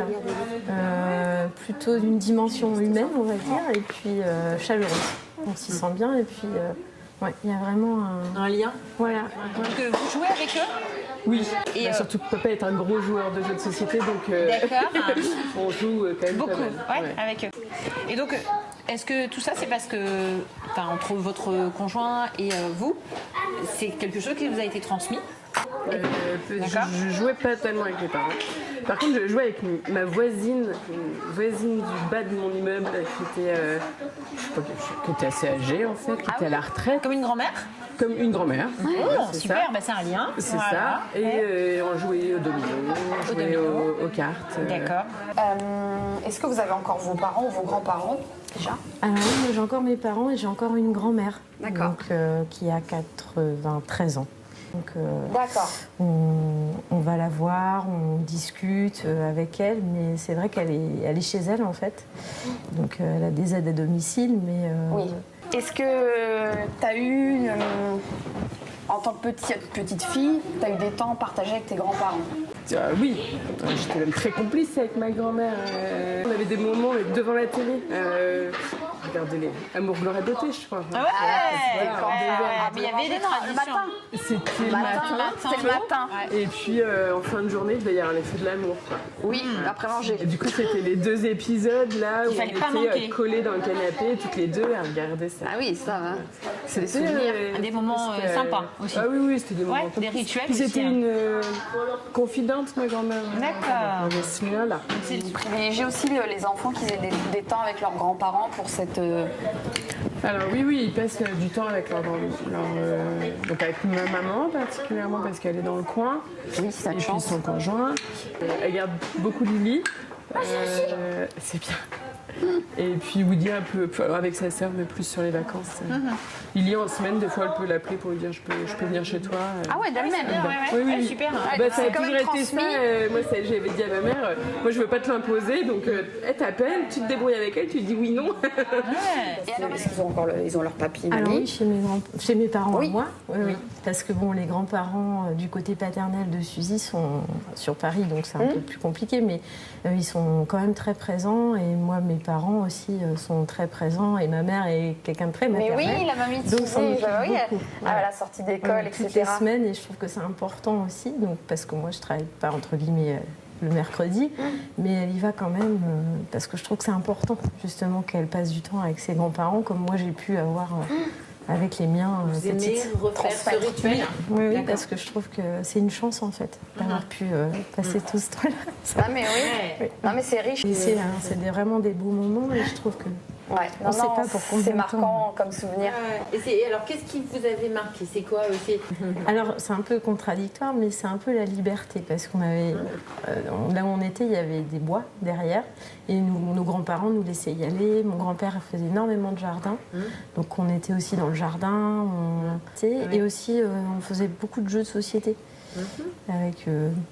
plutôt d'une dimension humaine, on va dire, et puis chaleureuse. On s'y sent bien, et puis il y a vraiment un lien. Voilà. Donc vous jouez avec eux? Oui, Et, surtout que papa est un gros joueur de jeux de société, donc D'accord. on joue quand même Beaucoup, pas mal. ouais, avec eux. Et donc, est-ce que tout ça, c'est parce que, entre votre conjoint et vous, c'est quelque chose qui vous a été transmis? Je jouais pas tellement avec mes parents. Par contre, je jouais avec ma voisine, une voisine du bas de mon immeuble qui était assez âgée en fait, qui était à la retraite. Comme une grand-mère? Comme une grand-mère. Oh, super, bah, c'est un lien. C'est Voilà. ça. Et on jouait au domino, on jouait aux cartes. D'accord. Est-ce que vous avez encore vos parents ou vos grands-parents déjà? Alors oui, moi, j'ai encore mes parents et j'ai encore une grand-mère. D'accord. Donc, qui a 93 ans. Donc, D'accord. on va la voir, on discute avec elle, mais c'est vrai qu'elle est chez elle en fait. Donc elle a des aides à domicile, mais... Oui. Est-ce que tu as eu, en tant que petite fille, tu as eu des temps partagés avec tes grands-parents? Oui, j'étais même très complice avec ma grand-mère. On avait des moments devant la télé. Regardez les Amour, gloire et beauté, je crois. Ah ouais, Mais il y avait des traditions. C'était le matin. C'est le matin. Et puis en fin de journée, il y a les feux de l'amour. Oui, après manger. Et du coup, c'était les 2 épisodes là où Il fallait pas on était manquer. collés dans le canapé, toutes les deux, à regarder ça. Ah oui, ça, hein. C'est des C'était, souvenirs. Des moments sympas aussi. Ah oui, c'était des moments. Ouais, des rituels Puis aussi, c'était hein. une confidente, ma grand-mère. D'accord. On est ce lien-là. Vous privilégiez aussi les enfants qui aient des temps avec leurs grands-parents pour cette... Alors oui, ils passent du temps avec donc avec ma maman particulièrement parce qu'elle est dans le coin. Oui, c'est et une puis chance. son conjoint. Elle garde beaucoup Lily. C'est bien. Et puis Woody un peu avec sa sœur, mais plus sur les vacances. Lily en semaine, des fois elle peut l'appeler pour lui dire je peux venir chez toi. Ah ouais, d'elle-même. Oui. Super. Ça a quand toujours même été ça. transmis. Moi, j'avais dit à ma mère, moi je veux pas te l'imposer, donc elle t'appelle, tu te débrouilles avec elle, tu dis oui, non. Et alors, est-ce qu'ils ont encore ils ont leur papy, Alors mamie? oui, chez mes parents Oui. à moi. Oui. Parce que bon, les grands-parents du côté paternel de Suzy sont sur Paris, donc c'est un peu plus compliqué, mais ils sont quand même très présents. Et moi, mes parents aussi sont très présents. Et ma mère est quelqu'un de très Mais maternel. oui, la mamie de Donc, ça me Suzy, touche oui, beaucoup. à la sortie d'école, Toutes etc. les semaines, et je trouve que c'est important aussi, donc, parce que moi, je travaille pas entre guillemets le mercredi, mais elle y va quand même parce que je trouve que c'est important justement qu'elle passe du temps avec ses grands-parents comme moi j'ai pu avoir avec les miens Vous aimez petites. refaire ce rituel? Oui, D'accord. parce que je trouve que c'est une chance en fait d'avoir pu passer tout ce temps-là. Ah mais oui, non mais c'est riche. Et c'est vraiment des beaux moments et je trouve que Ouais, on sait pas pour combien c'est de temps. marquant comme souvenir. Et alors, qu'est-ce qui vous avait marqué? C'est quoi aussi? Alors, c'est un peu contradictoire, mais c'est un peu la liberté, parce qu'on avait... là où on était, il y avait des bois derrière, et nos grands-parents nous laissaient y aller. Mon grand-père faisait énormément de jardin, donc on était aussi dans le jardin, et aussi on faisait beaucoup de jeux de société. Avec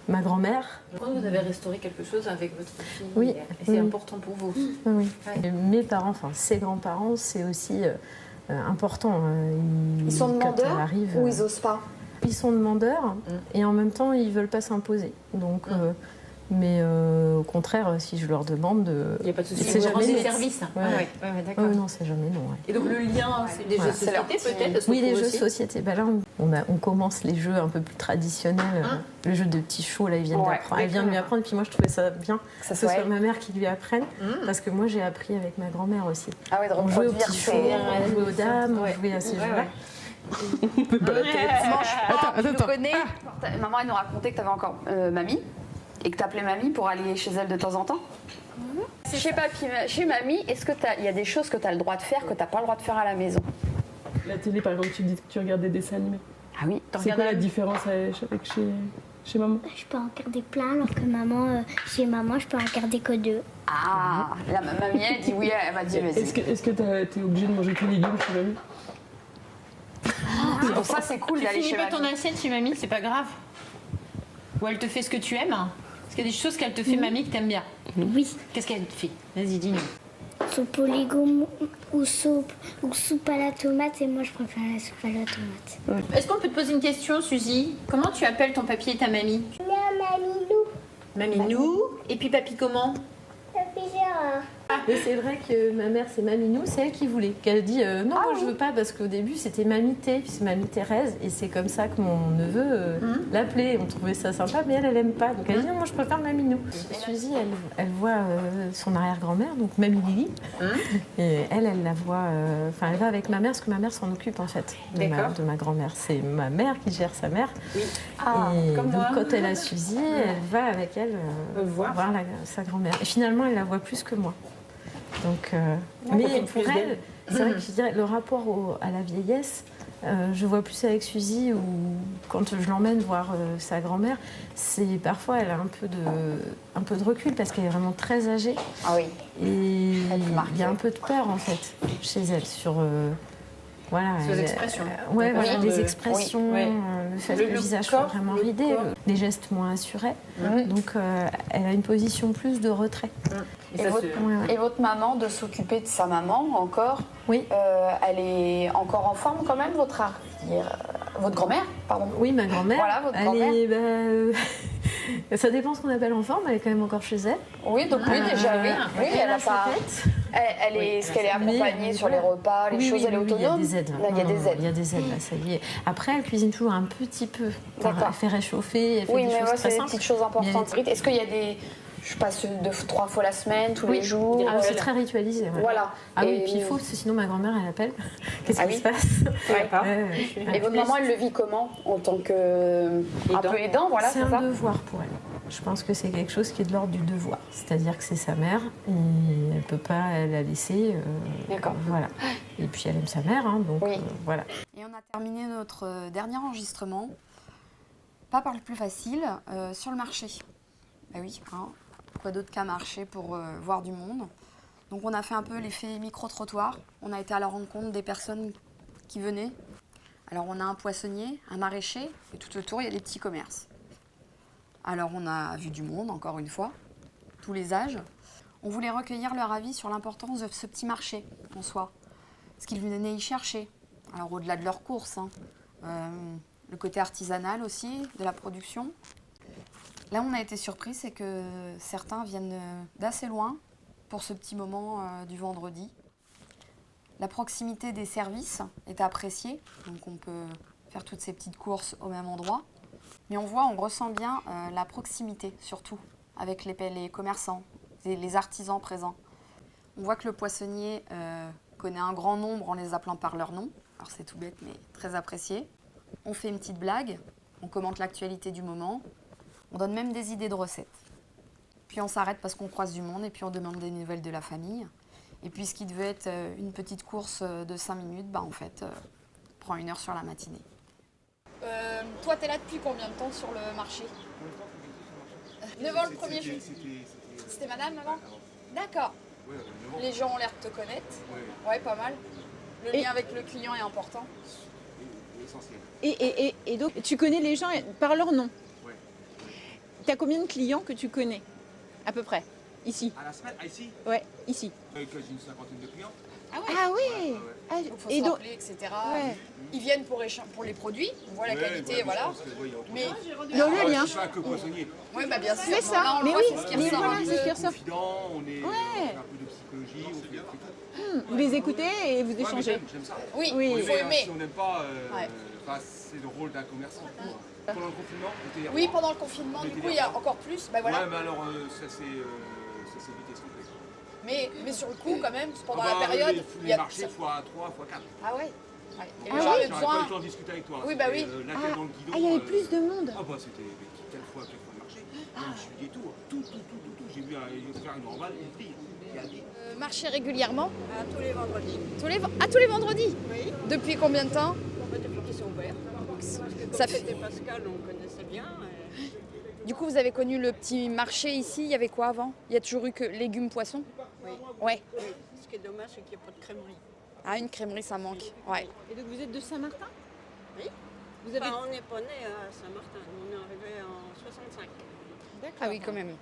ma grand-mère. Quand vous avez restauré quelque chose avec votre fille, Oui, et c'est oui. important pour vous. Oui. Ouais. Et mes parents, enfin ses grands-parents, c'est aussi important. Ils sont quand demandeurs elle arrive, ou ils osent pas? Ils sont demandeurs et en même temps ils veulent pas s'imposer. Donc, mais au contraire, si je leur demande, il n'y a pas de souci. c'est Vous jamais rendez non. des services. Ouais. D'accord. Non, c'est jamais non. Ouais. Et donc le lien, c'est des jeux de société peut-être? Oui, les jeux de société. Bah là, on commence les jeux un peu plus traditionnels. Le jeu de petits chauds, là, ils viennent d'apprendre. Elle vient de lui apprendre. Puis moi, je trouvais ça bien que ce soit ma mère qui lui apprenne. Parce que moi, j'ai appris avec ma grand-mère aussi. Ah oui, de on jouait aux reproduire petits chauds, on jouait aux dames, on jouait à ces jeux-là. On peut pas la tête. Tu connais. Maman, elle nous racontait que tu avais encore mamie et que tu appelais mamie pour aller chez elle de temps en temps. Chez mamie, est-ce qu'il y a des choses que tu as le droit de faire que tu n'as pas le droit de faire à la maison? La télé, par exemple, tu dis que tu regardes des dessins animés. Ah oui. C'est quoi la différence avec chez maman? Je peux en regarder plein, alors que chez maman, je peux en regarder que 2. Ah, la mamie, elle dit oui, elle va dire vas-y. Est-ce que t'es obligé de manger tes légumes chez mamie? Pour ça, c'est cool d'aller Tu chez finis pas mamie. ton assiette chez mamie, c'est pas grave. Ou elle te fait ce que tu aimes. Est-ce qu'il y a des choses qu'elle te fait, mamie, que t'aimes bien? Oui. Qu'est-ce qu'elle te fait? Vas-y, dis-nous. Soupe aux légumes ou soupe à la tomate, et moi je préfère la soupe à la tomate. Est-ce qu'on peut te poser une question, Suzy? Comment tu appelles ton papy et ta mamie? Mamie Lou. Mamie Nou. Et puis papy comment? Papy Gérard. Mais c'est vrai que ma mère, c'est Maminou, c'est elle qui voulait. Qu'elle a dit non, moi je veux pas, parce qu'au début c'était Mamité, puis c'est Mamie Thérèse, et c'est comme ça que mon neveu l'appelait. On trouvait ça sympa, mais elle aime pas. Donc elle a dit non, moi je préfère Maminou. Suzy, elle voit son arrière-grand-mère, donc Mamie Lily, et elle la voit. Enfin, elle va avec ma mère, parce que ma mère s'en occupe en fait de ma grand-mère. C'est ma mère qui gère sa mère. Oui. Et comme donc moi. quand elle a Suzy, elle va avec elle voir sa grand-mère. Et finalement, elle la voit plus que moi. Donc, mais pour elle, c'est vrai que je dirais le rapport à la vieillesse, je vois plus avec Suzy, ou quand je l'emmène voir sa grand-mère, c'est parfois elle a un peu de recul parce qu'elle est vraiment très âgée. Ah oui. Et il y a un peu de peur en fait chez elle sur voilà, Sur les expressions. Voilà, les de- expressions, oui, oui. le fait Le que le visage soit vraiment ridé, les gestes moins assurés. Donc elle a une position plus de retrait. Et votre maman, de s'occuper de sa maman encore, oui. Elle est encore en forme quand même, votre grand-mère, pardon. Oui, ma grand-mère. Voilà, votre grand-mère. Ça dépend ce qu'on appelle en forme, elle est quand même encore chez elle. Oui, donc oui, déjà, oui. Oui, elle a sa pas... tête. Est-ce qu'elle est accompagnée sur les repas, les choses, elle est autonome? Il y a des aides. Il y a des aides. Il y a des aides, là, ça y est. Après, elle cuisine toujours un petit peu. D'accord. Elle fait réchauffer, elle fait Oui, des mais choses ouais, très c'est des simples. petites choses importantes. Est-ce qu'il y a des... Je passe 3 fois la semaine, tous les jours. Ah, c'est très ritualisé. Ouais. Voilà. Ah oui, puis il faut, sinon ma grand-mère, elle appelle. Qu'est-ce qui se passe? Et votre maman, elle le vit comment? En tant que un peu aidant, voilà, c'est un devoir pour elle. Je pense que c'est quelque chose qui est de l'ordre du devoir. C'est-à-dire que c'est sa mère et elle ne peut pas la laisser. D'accord. Voilà. Et puis elle aime sa mère, hein, donc voilà. Et on a terminé notre dernier enregistrement, pas par le plus facile, sur le marché. Bah oui, hein. Quoi d'autre qu'un marché pour voir du monde. Donc on a fait un peu l'effet micro-trottoir. On a été à la rencontre des personnes qui venaient. Alors on a un poissonnier, un maraîcher, et tout autour il y a des petits commerces. Alors on a vu du monde, encore une fois, tous les âges. On voulait recueillir leur avis sur l'importance de ce petit marché en soi. Ce qu'ils venaient y chercher. Alors au-delà de leurs courses, hein. Le côté artisanal aussi, de la production. Là où on a été surpris, c'est que certains viennent d'assez loin pour ce petit moment du vendredi. La proximité des services est appréciée, donc on peut faire toutes ces petites courses au même endroit. Mais on ressent bien la proximité, surtout, avec les commerçants, les artisans présents. On voit que le poissonnier connaît un grand nombre en les appelant par leur nom. Alors c'est tout bête, mais très apprécié. On fait une petite blague, on commente l'actualité du moment. On donne même des idées de recettes. Puis on s'arrête parce qu'on croise du monde et puis on demande des nouvelles de la famille. Et puis ce qui devait être une petite course de 5 minutes, en fait, prend 1 heure sur la matinée. Toi, t'es là depuis combien de temps sur le marché? 9 ans le premier jour. C'était madame avant? D'accord. Les gens ont l'air de te connaître. Ouais, pas mal. Le lien avec le client est important. Et donc, tu connais les gens par leur nom? Tu as combien de clients que tu connais, à peu près, ici? À la semaine, ici? Ouais, ici. J'ai une cinquantaine de clients. Ah oui. Donc, faut se rappeler, etc. Ouais. Ils viennent pour les produits, on voit la qualité, voilà. Mais il y a le lien. Je suis pas que poissonnier. Oui, bien sûr. C'est ça. Là, on Mais le voit, oui, c'est ce qui mais ressort. voilà, c'est ce qui ressort. Confident, on fait un peu de psychologie, on fait tout. Vous les écoutez et vous Ouais, mais échangez. j'aime ça. Oui, oui. il faut aimer. Si on n'aime pas, c'est le rôle d'un commerçant. Pendant le confinement, Oui, pendant le confinement, du coup, il y a encore plus. Voilà. Ouais, mais alors, ça s'est vite estompé. Mais sur le coup, quand même, pendant Ah la période. Les marchés x3, x4. Ah ouais. Et Ah les gens avaient J'aurais pas eu besoin. le temps de discuter avec toi. Oui, bah oui. La tête dans le guidon. Ah, il y avait plus de monde. Ah bah c'était quelle fois le marché. Je suis dit tout. J'ai vu faire une remballe, une fille. Marché régulièrement? Tous les vendredis. Tous les vendredis? Oui. Depuis combien de temps? Depuis qu'ils sont ouverts. Ça fait... C'était Pascal, on connaissait bien. Du coup, vous avez connu le petit marché ici, il y avait quoi avant? Il y a toujours eu que légumes, poissons? Oui. Ouais. Oui. Ce qui est dommage, c'est qu'il n'y a pas de crèmerie. Ah, une crèmerie, ça manque. Ouais. Et donc vous êtes de Saint-Martin? Oui. Vous avez... on n'est pas né à Saint-Martin, on est arrivé en 65. D'accord. Ah oui, quand même.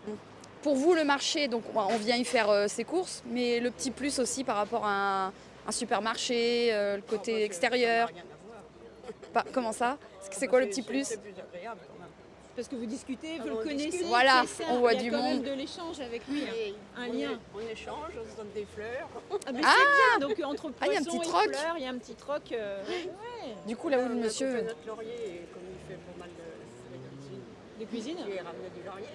Pour vous, le marché, donc on vient y faire ses courses, mais le petit plus aussi par rapport à un supermarché, le côté extérieur. Ça n'a rien à voir. Comment ça? C'est quoi le petit plus? C'est plus agréable quand même. Parce que vous discutez, vous Ah, le on connaissez. discute. Voilà, c'est ça. on voit Il y a du quand même monde. de l'échange avec lui, un lien. On échange, on se donne des fleurs. Ah, mais c'est bien, donc entre Ah, il y a un poissons petit et troc. fleurs, il y a un petit troc. Ouais. Du coup, là où le On a monsieur... coupé notre laurier, et comme il fait pas mal de De cuisine. J'ai ramené du laurier.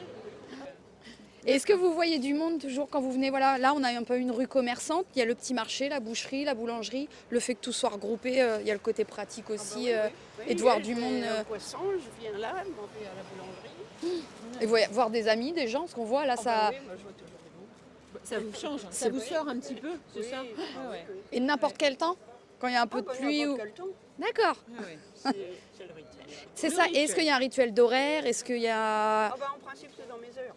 Et est-ce que vous voyez du monde toujours quand vous venez? Voilà, là on a un peu une rue commerçante, il y a le petit marché, la boucherie, la boulangerie, le fait que tout soit regroupé, il y a le côté pratique aussi, et de voir du monde. Un poisson, je viens là, manger à la boulangerie. Et voir des amis, des gens, ce qu'on voit là, ça. Oui, moi je vois toujours du monde. Ça vous change, ça C'est vous vrai. sort un petit peu, c'est Oui, ça? oui, Ouais. Et n'importe quel temps? Quand il y a un peu de pluie ou. D'accord. C'est le rituel. C'est ça. Et est-ce qu'il y a un rituel d'horaire? Est-ce qu'il y a. Ah bah en principe c'est dans mes heures.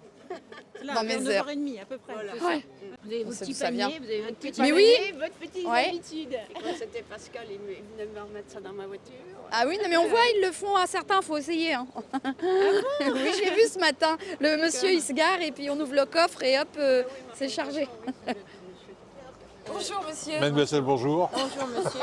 Là, Dans mes vers heures. 9h30 à peu près. Voilà. c'est ça. Ouais. Vous avez On vos sait petits d'où ça vient. paniers, vous avez votre petit Mais panier, oui. votre petite Ouais. habitude. Et quand c'était Pascal, il venait me remettre ça dans ma voiture. Ah oui, non, mais on voit, ils le font à certains, faut essayer. Hein. Oui, j'ai vu ce matin. Le monsieur, il se gare et puis on ouvre le coffre et hop, c'est chargé. Bonjour monsieur. Mademoiselle, bonjour. Bonjour monsieur.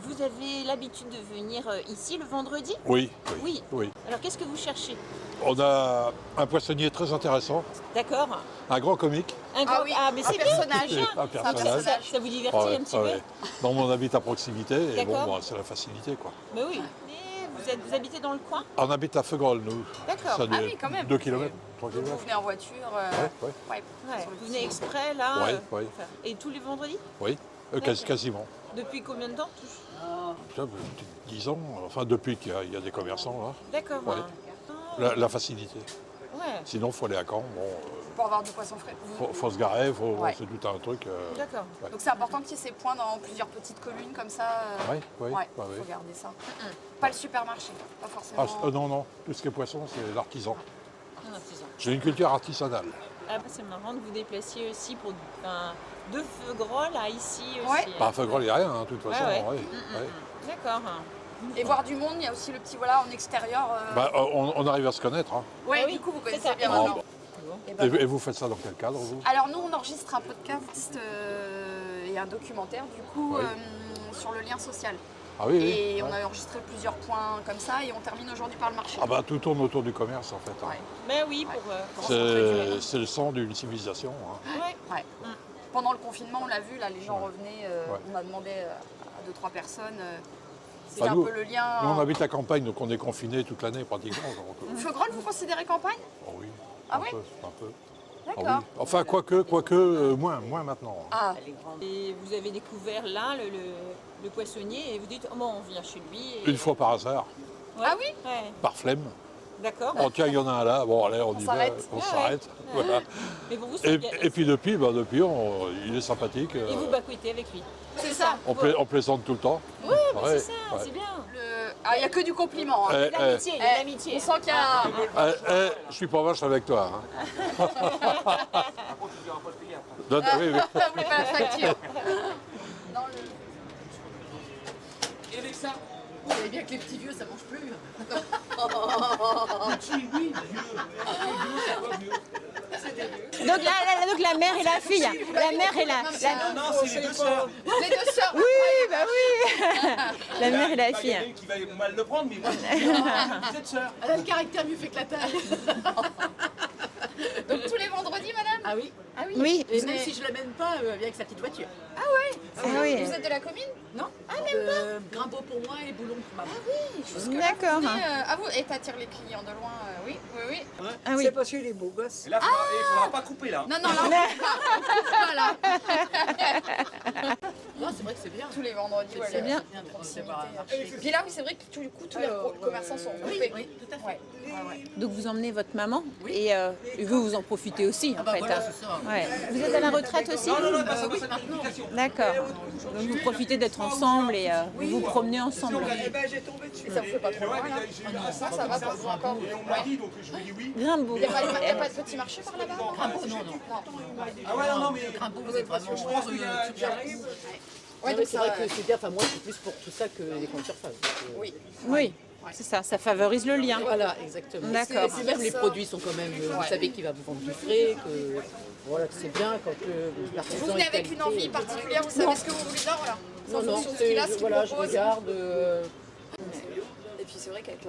Vous avez l'habitude de venir ici le vendredi? Oui, Oui. oui. Alors qu'est-ce que vous cherchez? On a un poissonnier très intéressant, D'accord. un grand comique. Ah mais c'est personnage. bien. Un personnage. Ça vous divertit Ouais, un petit ouais. peu? Non, on habite à proximité et bon, D'accord. bah, c'est la facilité quoi. Mais oui. Mais vous habitez dans le coin? On habite à Feugrolles, nous. D'accord. Ça Ah oui, quand même. 2 km, 3 Donc vous km. venez en voiture. Ouais. Ouais. Vous venez exprès là? Ouais, ouais. Et tous les vendredis? Oui, quasiment. Depuis combien de temps? Ça, 10 ans, enfin depuis qu'il y a des commerçants là. D'accord. Ouais. La facilité. Ouais. Sinon, il faut aller à Caen. Bon, Pour avoir du poisson frais. faut se garer, Ouais. c'est tout un truc. D'accord. Ouais. Donc c'est important qu'il y ait ces points dans plusieurs petites communes comme ça. Ouais, ouais, Ouais, bah oui. faut garder ça. Pas le supermarché, pas forcément. Ah, non, tout ce qui est poisson, c'est l'artisan. Un artisan. J'ai une culture artisanale. Ah bah c'est marrant de vous déplacier aussi pour de Feugrolles à ici aussi. Ouais. Pas à Feugrolles, il n'y a rien, de toute façon. ouais. Ouais, Mm, ouais. D'accord. Et voir du monde, il y a aussi le petit voilà en extérieur. Bah, on arrive à se connaître. Hein. Ouais, Ah oui, du coup vous c'est connaissez ça. bien Ah, maintenant. bon. Et ben, Et vous faites ça dans quel cadre, vous? alors nous on enregistre un podcast et un documentaire du coup Oui. sur le lien social. Ah oui, oui. Et on Ouais. a enregistré plusieurs points comme ça et on termine aujourd'hui par le marché. Ah bah tout tourne autour du commerce en fait. Hein. Ouais. Mais oui, pour se réduire. C'est le sang d'une civilisation. Hein. Ouais. Pendant le confinement, on l'a vu, là, les gens revenaient, Ouais. on a demandé à 2-3 personnes. C'est Bah, un nous- peu le lien. Nous on habite à campagne, donc on est confinés toute l'année pratiquement. Donc, Feugrolles, vous considérez campagne? oh oui, Ah un oui peu, un peu. D'accord. Ah oui. Enfin, quoique, moins maintenant. Ah. Et vous avez découvert là le poissonnier et vous dites, oh bon, on vient chez lui. Et... Une fois par hasard, Ouais. Ah oui? Ouais. par flemme. D'accord. Oh tiens, il y en a un là, bon allez, on y va, s'arrête. on Ah s'arrête. ouais. Voilà. Mais pour vous, Et puis depuis, il est sympathique. Et vous bacoutez avec lui. C'est ça. On plaisante tout le temps. Oui, mais Ouais, c'est ça, ouais. c'est bien. Ah, il n'y a que du compliment. Hein. L'amitié, l'amitié. On sent qu'il y a. Je suis pas vache avec toi. Hein. Oui, oui. Vous voulez pas la facture? Et avec ça, vous savez bien que les petits vieux, ça mange plus. Petit, oui, vieux. Vieux, c'est quoi vieux? C'est des vieux. Donc la mère et la fille. La mère et la... Non, c'est les deux sœurs. Les deux sœurs. Oui, bah oui. La mère et la Il y a fille. une qui va mal le prendre, mais moi, je dis, vous êtes sœurs. Elle a le caractère mieux fait que la taille. Donc tous les vendredis, madame? Ah oui. Ah oui. Oui. Et même si je ne l'amène pas, elle vient avec sa petite voiture. Ah ouais. Ah oui. Vous êtes de la commune? Non. Ah même pas. Grimbaud pour moi et Boulon pour maman. Ah oui, jusque D'accord. Ah vous, et t'attires les clients de loin, oui, oui, oui. Ah oui. C'est parce qu'il est beau gosse. Et là, il ne faudra pas couper là. Non, non, là, voilà. Non, c'est vrai que c'est bien. Tous les vendredis, ouais, C'est bien. de proximité. Puis là, oui, c'est vrai que du coup, tous les commerçants sont regroupés. Oui, tout à fait. Ouais. Ouais, ouais. Donc vous emmenez votre maman et vous en profitez aussi en bah fait. voilà, hein. c'est ça. Ouais. Vous êtes à la retraite aussi? Non, oui, maintenant. D'accord. Donc vous profitez d'être ensemble et vous vous promenez ensemble. Eh ben, j'ai tombé dessus. Et ça vous fait pas trop loin, là? Ça va pour vous encore? Et on m'a dit, donc je lui ai dit oui. Grimbaud. Il n'y a pas de petit marché par là-bas? Grimbaud, non, non. Ah ouais, non, mais Grimbaud, vous êtes vraiment. Je pense qu'il y arrive. Ouais, Non, mais c'est vrai que c'est bien, enfin moi c'est plus pour tout ça que les grandes surfaces. Oui. Oui, c'est ça, ça favorise le lien. Voilà, exactement. D'accord. Et puis même les produits sont quand même, vous savez qu'il va vous vendre du frais, que voilà, c'est bien quand l'artisan Vous venez est avec une qualité. envie particulière, vous savez ce que vous voulez dire, voilà. Non, En non, fonction de ce qu'il a, ce qu'il voilà, je propose. regarde. Et puis c'est vrai qu'avec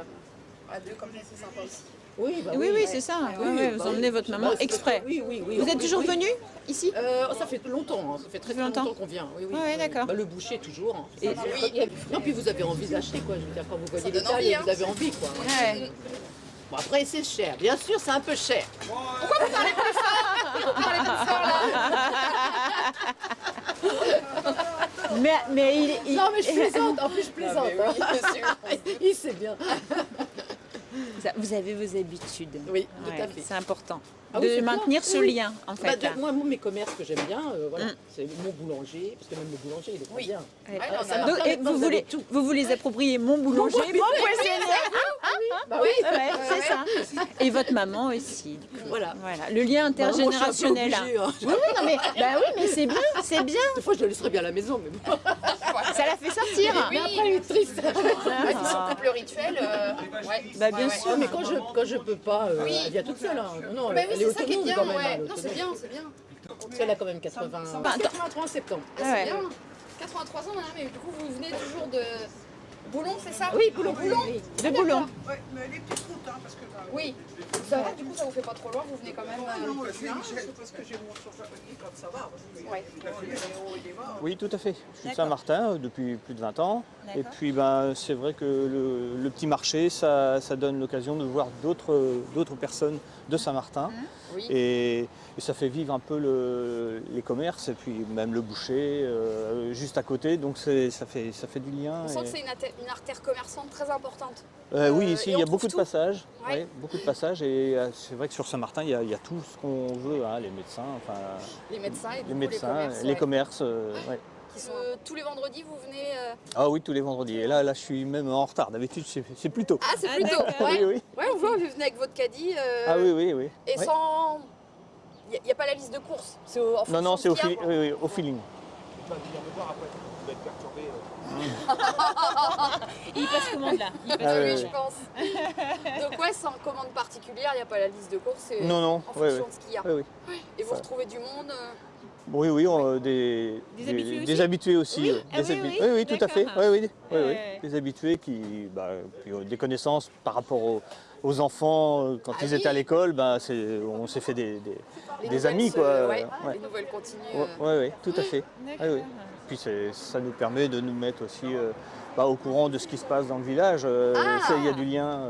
À deux, comme ça, c'est sympa aussi. Oui, bah Oui, c'est ça. Vous emmenez votre maman exprès. Oui. Vous êtes toujours venu ici? Ça fait longtemps, hein. Ça fait très longtemps qu'on vient. Oui. Ouais, d'accord. Bah, le boucher toujours. Hein. Oui. Non, puis vous avez envie d'acheter, quoi. Je veux dire, quand vous voyez les donne tailles, envie, hein. vous avez envie, quoi. Ouais. Bon, après, c'est cher. Bien sûr, c'est un peu cher. Pourquoi vous parlez plus fort? Pourquoi vous parlez plus fort, là? Mais il... Non, mais je plaisante. En plus, je plaisante. Ah, mais oui, hein. bien sûr. Il sait bien. Vous avez vos habitudes. Oui, tout à fait. C'est important. Ah oui, de c'est maintenir bien. ce Oui. lien, en Bah, fait. moi, mes commerces que j'aime bien, voilà, c'est mon boulanger, parce que même le boulanger, il est très bien. Ouais. Ça Donc, marche, et maintenant, vous avez tout. vous les appropriez, mon boulanger, mon poissonnier. Bah oui, C'est ça. Et votre maman aussi. Voilà. Le lien Bah, moi, je suis un peu intergénérationnel. obligée, hein. Oui, mais c'est bien, c'est bien. Des fois, je le laisserais bien à la maison, mais bon. Ça la fait sortir. Mais après, elle est triste. Son couple rituel, ouais. Bah, bien sûr. Ouais, mais quand je peux pas, elle vient toute seule. Hein. Non, Mais elle oui, est c'est ça qui est autonome bien, quand même. ouais. hein, Non, autonome. c'est bien, c'est bien. Parce qu'elle a quand même 83 en septembre. Ah, c'est bien. 83 ans, madame, mais du coup, vous venez toujours de Boulon, c'est ça? Oui, Boulon. De Boulon. Ouais, mais les petites routes, hein, parce que... Oui. Ça va, du coup, ça vous fait pas trop loin, vous venez quand même... Non, je suis parce que j'ai mon chauffeur comme ça va. Ouais. Oui, tout à fait. Je suis de Saint-Martin depuis plus de 20 ans. Et puis ben, c'est vrai que le petit marché, ça donne l'occasion de voir d'autres personnes de Saint-Martin. Oui. Et ça fait vivre un peu les commerces et puis même le boucher juste à côté. Donc ça fait du lien. On sent que c'est une artère commerçante très importante. Oui, ici et il y a on beaucoup trouve de passages. Ouais. Ouais, beaucoup de passages. Et c'est vrai que sur Saint-Martin, il y a tout ce qu'on veut, hein, les médecins, enfin, Les médecins et du les coup, médecins, les commerces. ouais. Qui sont, tous les vendredis, vous venez... Ah oui, tous les vendredis. Et là, je suis même en retard. D'habitude, c'est plus tôt. Ah, c'est plus tôt. Oui, oui. Ouais, on voit, vous venez avec votre caddie. Ah oui. Et Ouais. sans... Il n'y a pas la liste de courses. C'est en fonction Non, de c'est ce qu'il y a, quoi. au feeling. Tu vas venir me voir après, tu vas être perturbé. Il passe commande là. Il passe Ah, oui, oui, je oui. pense. Donc ouais, sans commande particulière, il n'y a pas la liste de courses. C'est Non, en fonction de ce qu'il y a. Oui. Et vous retrouvez du monde Oui, des habitués aussi. Oui, Oui, tout à fait. d'accord. Oui. Des habitués qui ont des connaissances par rapport aux enfants. Quand ils étaient à l'école, on s'est fait des amis. Quoi. Les nouvelles continuent. Oui, tout à fait. Oui. Puis ça nous permet de nous mettre aussi au courant de ce qui se passe dans le village. Il y a du lien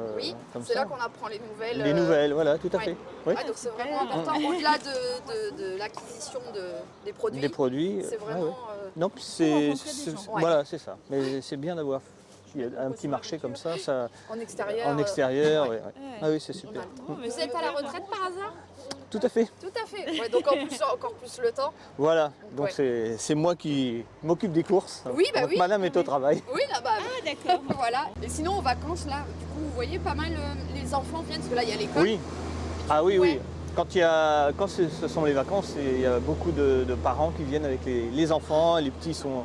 comme ça. C'est là qu'on apprend les nouvelles. Les nouvelles, voilà, tout à fait. Oui. Ouais, donc c'est vraiment important. Au-delà de l'acquisition des produits. Des produits. C'est vraiment... Non, puis voilà, c'est ça. Mais c'est bien d'avoir un petit marché comme ça. En extérieur. En extérieur, ouais. Ah oui, c'est super. Vous êtes à la retraite par hasard? Tout à fait. Tout à fait. Ouais, donc encore plus le temps. Voilà, donc c'est moi qui m'occupe des courses. Oui, bah donc oui. Madame est au travail. Oui, là-bas. Ah, d'accord. Voilà. Et sinon, en vacances, là, du coup, vous voyez pas mal les enfants viennent, parce que là, il y a l'école. Oui. Ah oui. Quand ce sont les vacances, il y a beaucoup de parents qui viennent avec les enfants. Les petits sont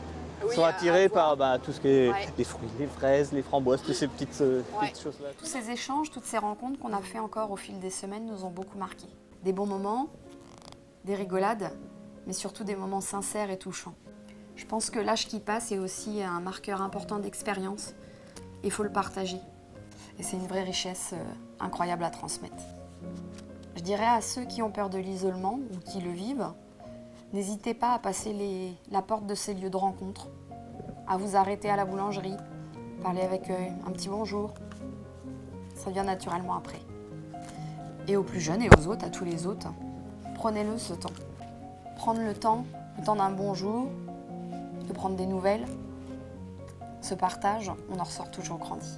attirés par tout ce qui est les fruits, les fraises, les framboises, toutes ces petites choses-là. Tous ces échanges, toutes ces rencontres qu'on a fait encore au fil des semaines nous ont beaucoup marqués. Des bons moments, des rigolades, mais surtout des moments sincères et touchants. Je pense que l'âge qui passe est aussi un marqueur important d'expérience. Il faut le partager. Et c'est une vraie richesse incroyable à transmettre. Je dirais à ceux qui ont peur de l'isolement ou qui le vivent, n'hésitez pas à passer la porte de ces lieux de rencontre, à vous arrêter à la boulangerie, parler avec un petit bonjour. Ça vient naturellement après. Et aux plus jeunes et aux autres, à tous les autres, prenez-le ce temps. Prendre le temps d'un bonjour, de prendre des nouvelles, ce partage, on en ressort toujours grandi.